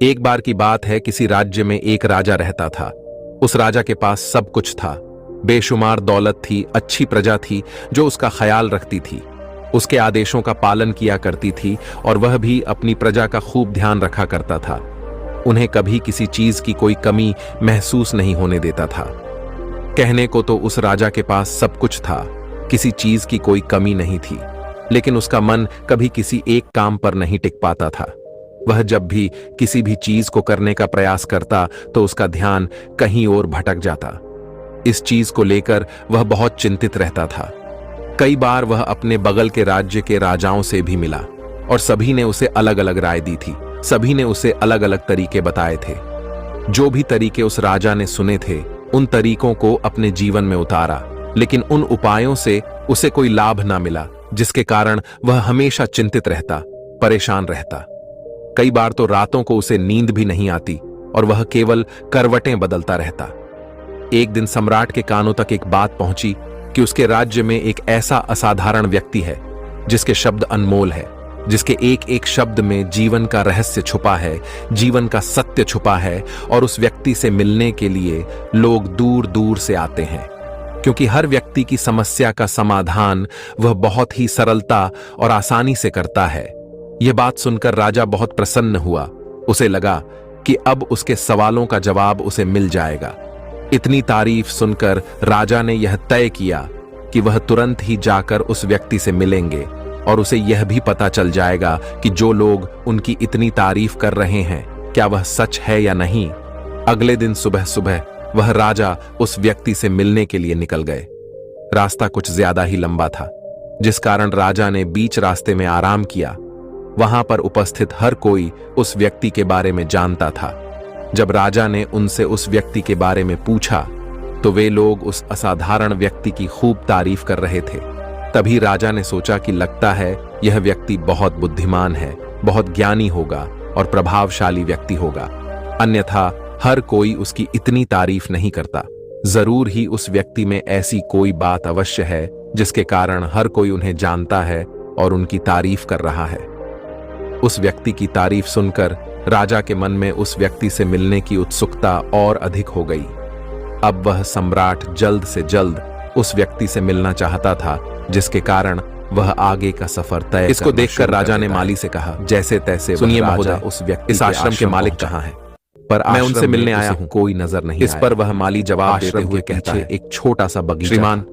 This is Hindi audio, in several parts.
एक बार की बात है, किसी राज्य में एक राजा रहता था। उस राजा के पास सब कुछ था। बेशुमार दौलत थी, अच्छी प्रजा थी जो उसका ख्याल रखती थी, उसके आदेशों का पालन किया करती थी और वह भी अपनी प्रजा का खूब ध्यान रखा करता था। उन्हें कभी किसी चीज की कोई कमी महसूस नहीं होने देता था। कहने को तो उस राजा के पास सब कुछ था, किसी चीज की कोई कमी नहीं थी, लेकिन उसका मन कभी किसी एक काम पर नहीं टिक पाता था। वह जब भी किसी भी चीज को करने का प्रयास करता तो उसका ध्यान कहीं और भटक जाता। इस चीज को लेकर वह बहुत चिंतित रहता था। कई बार वह अपने बगल के राज्य के राजाओं से भी मिला और सभी ने उसे अलग अलग राय दी थी। सभी ने उसे अलग अलग तरीके बताए थे। जो भी तरीके उस राजा ने सुने थे, उन तरीकों को अपने जीवन में उतारा, लेकिन उन उपायों से उसे कोई लाभ ना मिला, जिसके कारण वह हमेशा चिंतित रहता, परेशान रहता। कई बार तो रातों को उसे नींद भी नहीं आती और वह केवल करवटें बदलता रहता। एक दिन सम्राट के कानों तक एक बात पहुंची कि उसके राज्य में एक ऐसा असाधारण व्यक्ति है जिसके शब्द अनमोल है, जिसके एक एक शब्द में जीवन का रहस्य छुपा है, जीवन का सत्य छुपा है, और उस व्यक्ति से मिलने के लिए लोग दूर दूर से आते हैं, क्योंकि हर व्यक्ति की समस्या का समाधान वह बहुत ही सरलता और आसानी से करता है। यह बात सुनकर राजा बहुत प्रसन्न हुआ। उसे लगा कि अब उसके सवालों का जवाब उसे मिल जाएगा। इतनी तारीफ सुनकर राजा ने यह तय किया कि वह तुरंत ही जाकर उस व्यक्ति से मिलेंगे और उसे यह भी पता चल जाएगा कि जो लोग उनकी इतनी तारीफ कर रहे हैं, क्या वह सच है या नहीं। अगले दिन सुबह सुबह वह राजा उस व्यक्ति से मिलने के लिए निकल गए। रास्ता कुछ ज्यादा ही लंबा था, जिस कारण राजा ने बीच रास्ते में आराम किया। वहां पर उपस्थित हर कोई उस व्यक्ति के बारे में जानता था। जब राजा ने उनसे उस व्यक्ति के बारे में पूछा तो वे लोग उस असाधारण व्यक्ति की खूब तारीफ कर रहे थे। तभी राजा ने सोचा कि लगता है यह व्यक्ति बहुत बुद्धिमान है, बहुत ज्ञानी होगा और प्रभावशाली व्यक्ति होगा, अन्यथा हर कोई उसकी इतनी तारीफ नहीं करता। जरूर ही उस व्यक्ति में ऐसी कोई बात अवश्य है जिसके कारण हर कोई उन्हें जानता है और उनकी तारीफ कर रहा है। उस व्यक्ति की तारीफ सुनकर राजा के मन में उस व्यक्ति से मिलने की उत्सुकता और अधिक हो गई। अब वह सम्राट जल्द से जल्द उस व्यक्ति से मिलना चाहता था, जिसके कारण वह आगे का सफर तय। इसको देखकर राजा ने माली से कहा, जैसे तैसे सुनिए महोदय, उस व्यक्ति इस आश्रम के मालिक कहाँ हैं? पर मैं उनसे मिलने आया हूँ, कोई नजर नहीं। इस पर वह माली जवाब देते हुए कहता है, एक छोटा सा बगीचा। श्रीमान,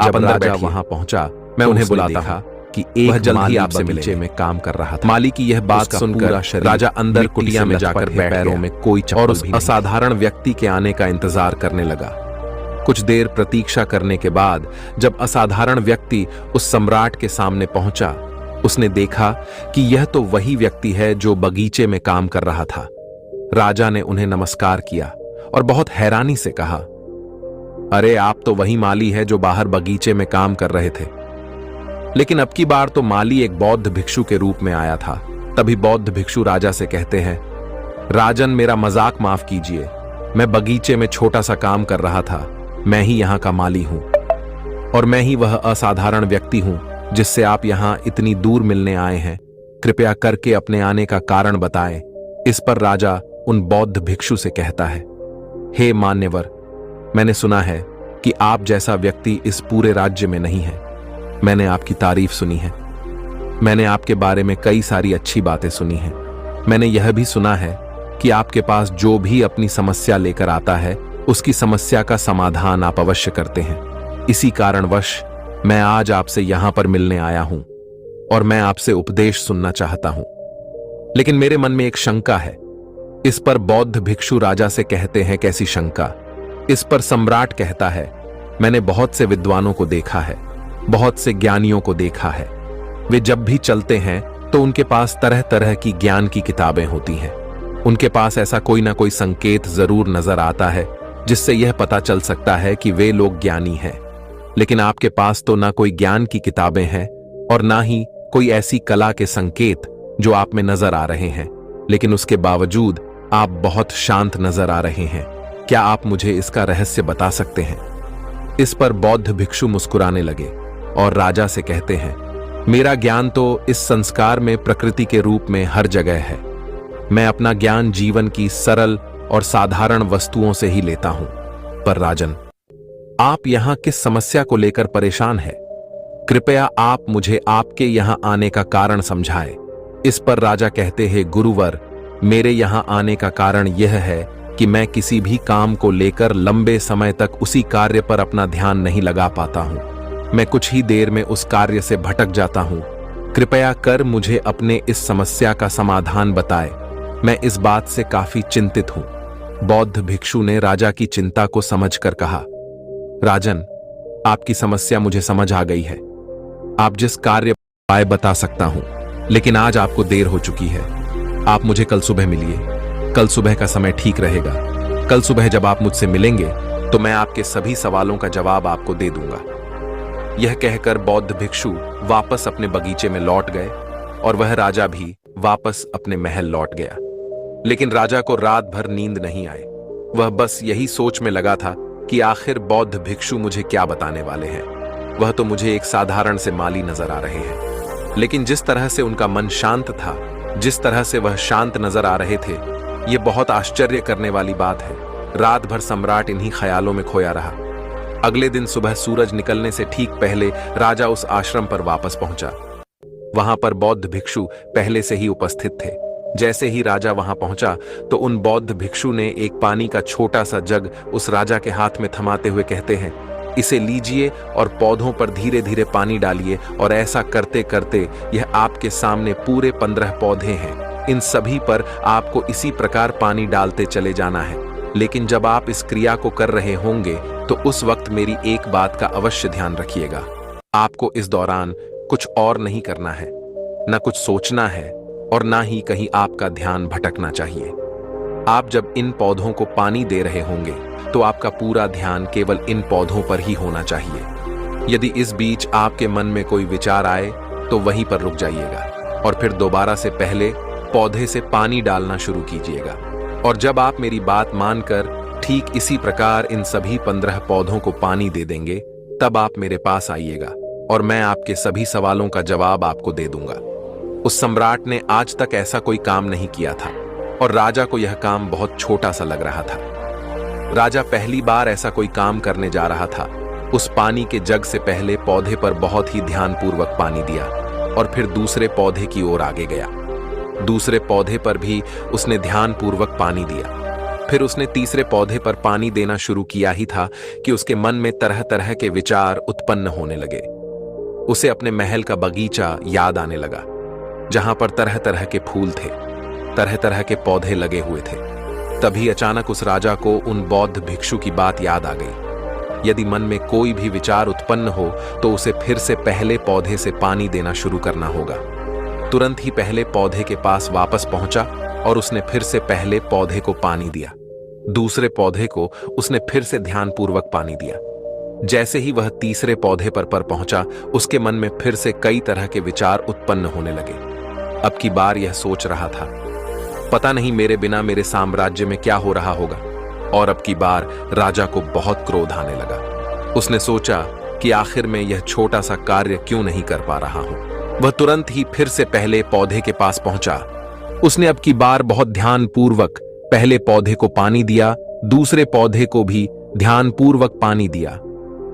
जब राजा वहां पहुंचा, मैं उन्हें बुलाता था कि एक जल्द ही आपसे बगीचे में काम कर रहा था। माली की यह बात सुनकर राजा अंदर कुटिया में जाकर पैरों में कोई चप्पल और उस असाधारण व्यक्ति के आने का इंतजार करने लगा। कुछ देर प्रतीक्षा करने के बाद जब असाधारण व्यक्ति उस सम्राट के सामने पहुंचा, उसने देखा कि यह तो वही व्यक्ति है जो बगीचे में काम कर रहा था। राजा ने उन्हें नमस्कार किया और बहुत हैरानी से कहा, अरे आप तो वही माली है जो बाहर बगीचे में काम कर रहे थे। लेकिन अब की बार तो माली एक बौद्ध भिक्षु के रूप में आया था। तभी बौद्ध भिक्षु राजा से कहते हैं, राजन, मेरा मजाक माफ कीजिए, मैं बगीचे में छोटा सा काम कर रहा था। मैं ही यहाँ का माली हूं और मैं ही वह असाधारण व्यक्ति हूं जिससे आप यहाँ इतनी दूर मिलने आए हैं। कृपया करके अपने आने का कारण बताएं। इस पर राजा उन बौद्ध भिक्षु से कहता है, हे मान्यवर, मैंने सुना है कि आप जैसा व्यक्ति इस पूरे राज्य में नहीं है। मैंने आपकी तारीफ सुनी है। मैंने आपके बारे में कई सारी अच्छी बातें सुनी हैं। मैंने यह भी सुना है कि आपके पास जो भी अपनी समस्या लेकर आता है, उसकी समस्या का समाधान आप अवश्य करते हैं। इसी कारणवश मैं आज आपसे यहां पर मिलने आया हूं और मैं आपसे उपदेश सुनना चाहता हूं। लेकिन मेरे मन में एक शंका है। इस पर बौद्ध भिक्षु राजा से कहते हैं, कैसी शंका? इस पर सम्राट कहता है, मैंने बहुत से विद्वानों को देखा है, बहुत से ज्ञानियों को देखा है। वे जब भी चलते हैं तो उनके पास तरह तरह की ज्ञान की किताबें होती हैं। उनके पास ऐसा कोई ना कोई संकेत जरूर नजर आता है जिससे यह पता चल सकता है कि वे लोग ज्ञानी हैं। लेकिन आपके पास तो ना कोई ज्ञान की किताबें हैं और ना ही कोई ऐसी कला के संकेत जो आप में नजर आ रहे हैं, लेकिन उसके बावजूद आप बहुत शांत नजर आ रहे हैं। क्या आप मुझे इसका रहस्य बता सकते हैं? इस पर बौद्ध भिक्षु मुस्कुराने लगे और राजा से कहते हैं, मेरा ज्ञान तो इस संस्कार में प्रकृति के रूप में हर जगह है। मैं अपना ज्ञान जीवन की सरल और साधारण वस्तुओं से ही लेता हूं। पर राजन, आप यहां किस समस्या को लेकर परेशान हैं? कृपया आप मुझे आपके यहां आने का कारण समझाएं। इस पर राजा कहते हैं, गुरुवर, मेरे यहां आने का कारण यह है कि मैं किसी भी काम को लेकर लंबे समय तक उसी कार्य पर अपना ध्यान नहीं लगा पाता हूं। मैं कुछ ही देर में उस कार्य से भटक जाता हूं। कृपया कर मुझे अपने इस समस्या का समाधान बताएं। मैं इस बात से काफी चिंतित हूं। बौद्ध भिक्षु ने राजा की चिंता को समझकर कहा, राजन, आपकी समस्या मुझे समझ आ गई है। आप जिस कार्य उपाय बता सकता हूं, लेकिन आज आपको देर हो चुकी है। आप मुझे कल सुबह मिलिए। कल सुबह का समय ठीक रहेगा। कल सुबह जब आप मुझसे मिलेंगे तो मैं आपके सभी सवालों का जवाब आपको दे दूंगा। यह कहकर बौद्ध भिक्षु वापस अपने बगीचे में लौट गए और वह राजा भी वापस अपने महल लौट गया। लेकिन राजा को रात भर नींद नहीं आई। वह बस यही सोच में लगा था कि आखिर बौद्ध भिक्षु मुझे क्या बताने वाले हैं। वह तो मुझे एक साधारण से माली नजर आ रहे हैं, लेकिन जिस तरह से उनका मन शांत था, जिस तरह से वह शांत नजर आ रहे थे, यह बहुत आश्चर्य करने वाली बात है। रात भर सम्राट इन्हीं ख्यालों में खोया रहा। अगले दिन सुबह सूरज निकलने से ठीक पहले राजा उस आश्रम पर वापस पहुंचा। वहां पर बौद्ध भिक्षु पहले से ही उपस्थित थे। जैसे ही राजा वहां पहुंचा तो उन बौद्ध भिक्षु ने एक पानी का छोटा सा जग उस राजा के हाथ में थमाते हुए कहते हैं, इसे लीजिए और पौधों पर धीरे धीरे पानी डालिए। और ऐसा करते करते यह आपके सामने पूरे 15 पौधे हैं। इन सभी पर आपको इसी प्रकार पानी डालते चले जाना है। लेकिन जब आप इस क्रिया को कर रहे होंगे तो उस वक्त मेरी एक बात का अवश्य ध्यान रखिएगा। आपको इस दौरान कुछ और नहीं करना है, न कुछ सोचना है और ना ही कहीं आपका ध्यान भटकना चाहिए। आप जब इन पौधों को पानी दे रहे होंगे तो आपका पूरा ध्यान केवल इन पौधों पर ही होना चाहिए। यदि इस बीच आपके मन में कोई विचार आए तो वहीं पर रुक जाइएगा और फिर दोबारा से पहले पौधे से पानी डालना शुरू कीजिएगा। और जब आप मेरी बात मानकर ठीक इसी प्रकार इन सभी 15 पौधों को पानी दे देंगे, तब आप मेरे पास आइएगा और मैं आपके सभी सवालों का जवाब आपको दे दूंगा। उस सम्राट ने आज तक ऐसा कोई काम नहीं किया था और राजा को यह काम बहुत छोटा सा लग रहा था। राजा पहली बार ऐसा कोई काम करने जा रहा था। उस पानी के जग से पहले पौधे पर बहुत ही ध्यानपूर्वक पानी दिया और फिर दूसरे पौधे की ओर आगे गया। दूसरे पौधे पर भी उसने ध्यानपूर्वक पानी दिया। फिर उसने तीसरे पौधे पर पानी देना शुरू किया ही था कि उसके मन में तरह तरह के विचार उत्पन्न होने लगे। उसे अपने महल का बगीचा याद आने लगा, जहां पर तरह तरह के फूल थे, तरह तरह के पौधे लगे हुए थे। तभी अचानक उस राजा को उन बौद्ध भिक्षु की बात याद आ गई। यदि मन में कोई भी विचार उत्पन्न हो तो उसे फिर से पहले पौधे से पानी देना शुरू करना होगा। तुरंत ही पहले पौधे के पास वापस पहुंचा और उसने फिर से पहले पौधे को पानी दिया। दूसरे पौधे को उसने फिर से ध्यानपूर्वक पानी दिया। जैसे ही वह तीसरे पौधे पर पहुंचा, उसके मन में फिर से कई तरह के विचार उत्पन्न होने लगे। अब की बार यह सोच रहा था, पता नहीं मेरे बिना मेरे साम्राज्य में क्या हो रहा होगा। और अब की बार राजा को बहुत क्रोध आने लगा। उसने सोचा कि आखिर में यह छोटा सा कार्य क्यों नहीं कर पा रहा हूं। वह तुरंत ही फिर से पहले पौधे के पास पहुंचा। उसने अब की बार बहुत ध्यानपूर्वक पहले पौधे को पानी दिया, दूसरे पौधे को भी ध्यानपूर्वक पानी दिया।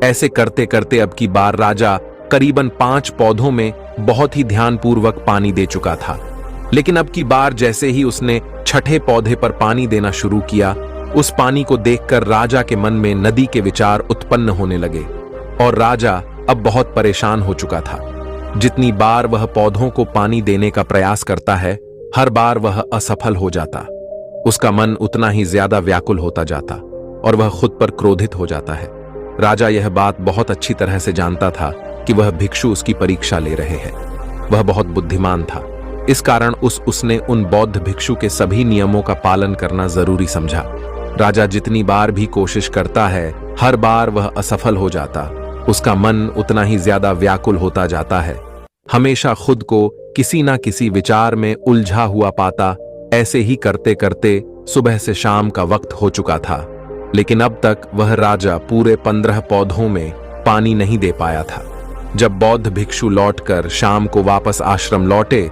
ऐसे करते करते अब की बार राजा करीबन 5 पौधों में बहुत ही ध्यानपूर्वक पानी दे चुका था। लेकिन अब की बार जैसे ही उसने छठे पौधे पर पानी देना शुरू किया, उस पानी को देखकर राजा के मन में नदी के विचार उत्पन्न होने लगे और राजा अब बहुत परेशान हो चुका था। जितनी बार वह पौधों को पानी देने का प्रयास करता है, हर बार वह असफल हो जाता। उसका मन उतना ही ज्यादा व्याकुल होता जाता और वह खुद पर क्रोधित हो जाता है। राजा यह बात बहुत अच्छी तरह से जानता था कि वह भिक्षु उसकी परीक्षा ले रहे हैं। वह बहुत बुद्धिमान था, इस कारण उसने उन बौद्ध भिक्षु के सभी नियमों का पालन करना जरूरी समझा। राजा जितनी बार भी कोशिश करता है, हर बार वह असफल हो जाता। उसका मन उतना ही ज्यादा व्याकुल होता जाता है, हमेशा खुद को किसी ना किसी विचार में उलझा हुआ पाता। ऐसे ही करते करते सुबह से शाम का वक्त हो चुका था, लेकिन अब तक वह राजा पूरे 15 पौधों में पानी नहीं दे पाया था। जब बौद्ध भिक्षु लौटकर शाम को वापस आश्रम लौटे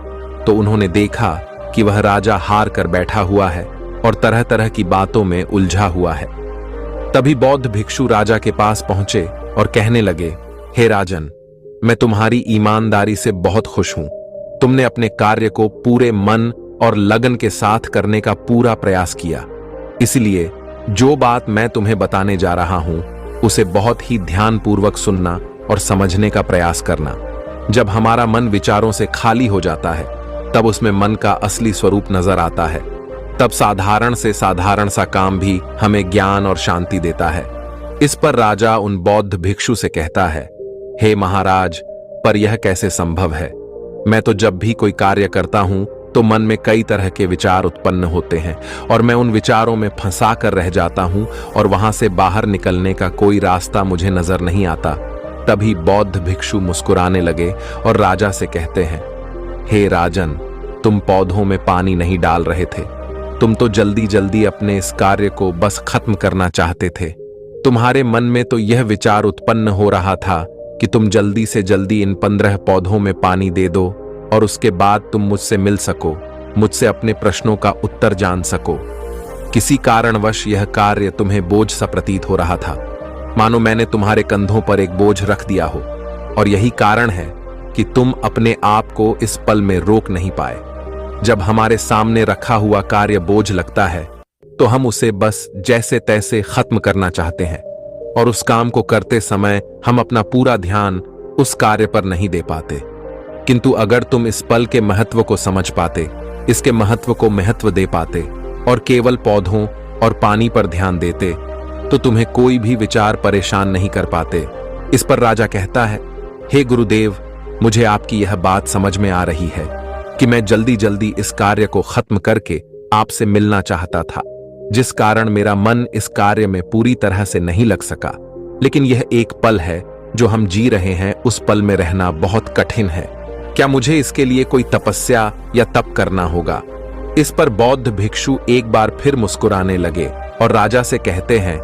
तो उन्होंने देखा कि वह राजा हार कर बैठा हुआ है और तरह तरह की बातों में उलझा हुआ है। तभी बौद्ध भिक्षु राजा के पास पहुंचे और कहने लगे, हे राजन, मैं तुम्हारी ईमानदारी से बहुत खुश हूं। तुमने अपने कार्य को पूरे मन और लगन के साथ करने का पूरा प्रयास किया। इसलिए जो बात मैं तुम्हें बताने जा रहा हूं उसे बहुत ही ध्यानपूर्वक सुनना और समझने का प्रयास करना। जब हमारा मन विचारों से खाली हो जाता है तब उसमें मन का असली स्वरूप नजर आता है। तब साधारण से साधारण सा काम भी हमें ज्ञान और शांति देता है। इस पर राजा उन बौद्ध भिक्षु से कहता है, हे महाराज, पर यह कैसे संभव है? मैं तो जब भी कोई कार्य करता हूं तो मन में कई तरह के विचार उत्पन्न होते हैं और मैं उन विचारों में फंसा कर रह जाता हूं और वहां से बाहर निकलने का कोई रास्ता मुझे नजर नहीं आता। तभी बौद्ध भिक्षु मुस्कुराने लगे और राजा से कहते हैं, हे राजन, तुम पौधों में पानी नहीं डाल रहे थे। तुम तो जल्दी जल्दी अपने इस कार्य को बस खत्म करना चाहते थे। तुम्हारे मन में तो यह विचार उत्पन्न हो रहा था कि तुम जल्दी से जल्दी इन 15 पौधों में पानी दे दो और उसके बाद तुम मुझसे मिल सको, मुझसे अपने प्रश्नों का उत्तर जान सको। किसी कारणवश यह कार्य तुम्हें बोझ सा प्रतीत हो रहा था, मानो मैंने तुम्हारे कंधों पर एक बोझ रख दिया हो, और यही कारण है कि तुम अपने आप को इस पल में रोक नहीं पाए। जब हमारे सामने रखा हुआ कार्य बोझ लगता है तो हम उसे बस जैसे तैसे खत्म करना चाहते हैं और उस काम को करते समय हम अपना पूरा ध्यान उस कार्य पर नहीं दे पाते। किंतु अगर तुम इस पल के महत्व को समझ पाते, इसके महत्व को महत्व दे पाते और केवल पौधों और पानी पर ध्यान देते तो तुम्हें कोई भी विचार परेशान नहीं कर पाते। इस पर राजा कहता है, हे गुरुदेव, मुझे आपकी यह बात समझ में आ रही है कि मैं जल्दी जल्दी इस कार्य को खत्म करके आपसे मिलना चाहता था, जिस कारण मेरा मन इस कार्य में पूरी तरह से नहीं लग सका। लेकिन यह एक पल है जो हम जी रहे हैं, उस पल में रहना बहुत कठिन है। क्या मुझे इसके लिए कोई तपस्या या तप करना होगा? इस पर बौद्ध भिक्षु एक बार फिर मुस्कुराने लगे और राजा से कहते हैं,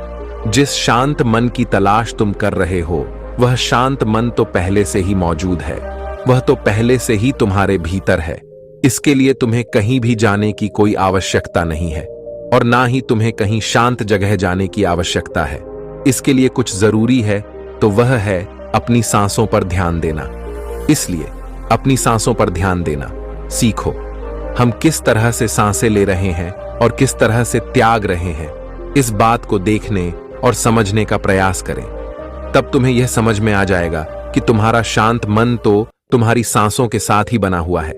जिस शांत मन की तलाश तुम कर रहे हो वह शांत मन तो पहले से ही मौजूद है, वह तो पहले से ही तुम्हारे भीतर है। इसके लिए तुम्हें कहीं भी जाने की कोई आवश्यकता नहीं है और ना ही तुम्हें कहीं शांत जगह जाने की आवश्यकता है। इसके लिए कुछ जरूरी है तो वह है अपनी सांसों पर ध्यान देना। इसलिए अपनी सांसों पर ध्यान देना सीखो। हम किस तरह से सांसें ले रहे हैं और किस तरह से त्याग रहे हैं, इस बात को देखने और समझने का प्रयास करें। तब तुम्हें यह समझ में आ जाएगा कि तुम्हारा शांत मन तो तुम्हारी सांसों के साथ ही बना हुआ है।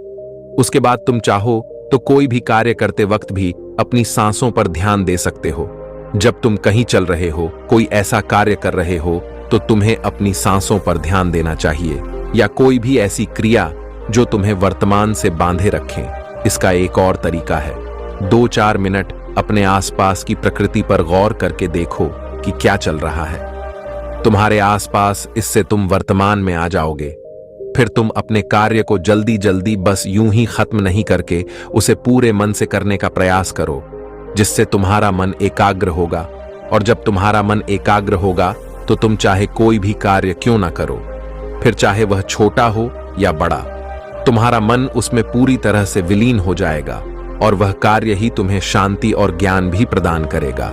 उसके बाद तुम चाहो तो कोई भी कार्य करते वक्त भी अपनी सांसों पर ध्यान दे सकते हो। जब तुम कहीं चल रहे हो, कोई ऐसा कार्य कर रहे हो, तो तुम्हें अपनी सांसों पर ध्यान देना चाहिए, या कोई भी ऐसी क्रिया जो तुम्हें वर्तमान से बांधे रखें। इसका एक और तरीका है, 2-4 मिनट अपने आसपास की प्रकृति पर गौर करके देखो कि क्या चल रहा है तुम्हारे आसपास। इससे तुम वर्तमान में आ जाओगे। फिर तुम अपने कार्य को जल्दी जल्दी बस यूं ही खत्म नहीं करके उसे पूरे मन से करने का प्रयास करो, जिससे तुम्हारा मन एकाग्र होगा। और जब तुम्हारा मन एकाग्र होगा तो तुम चाहे कोई भी कार्य क्यों ना करो, फिर चाहे वह छोटा हो या बड़ा, तुम्हारा मन उसमें पूरी तरह से विलीन हो जाएगा और वह कार्य ही तुम्हें शांति और ज्ञान भी प्रदान करेगा।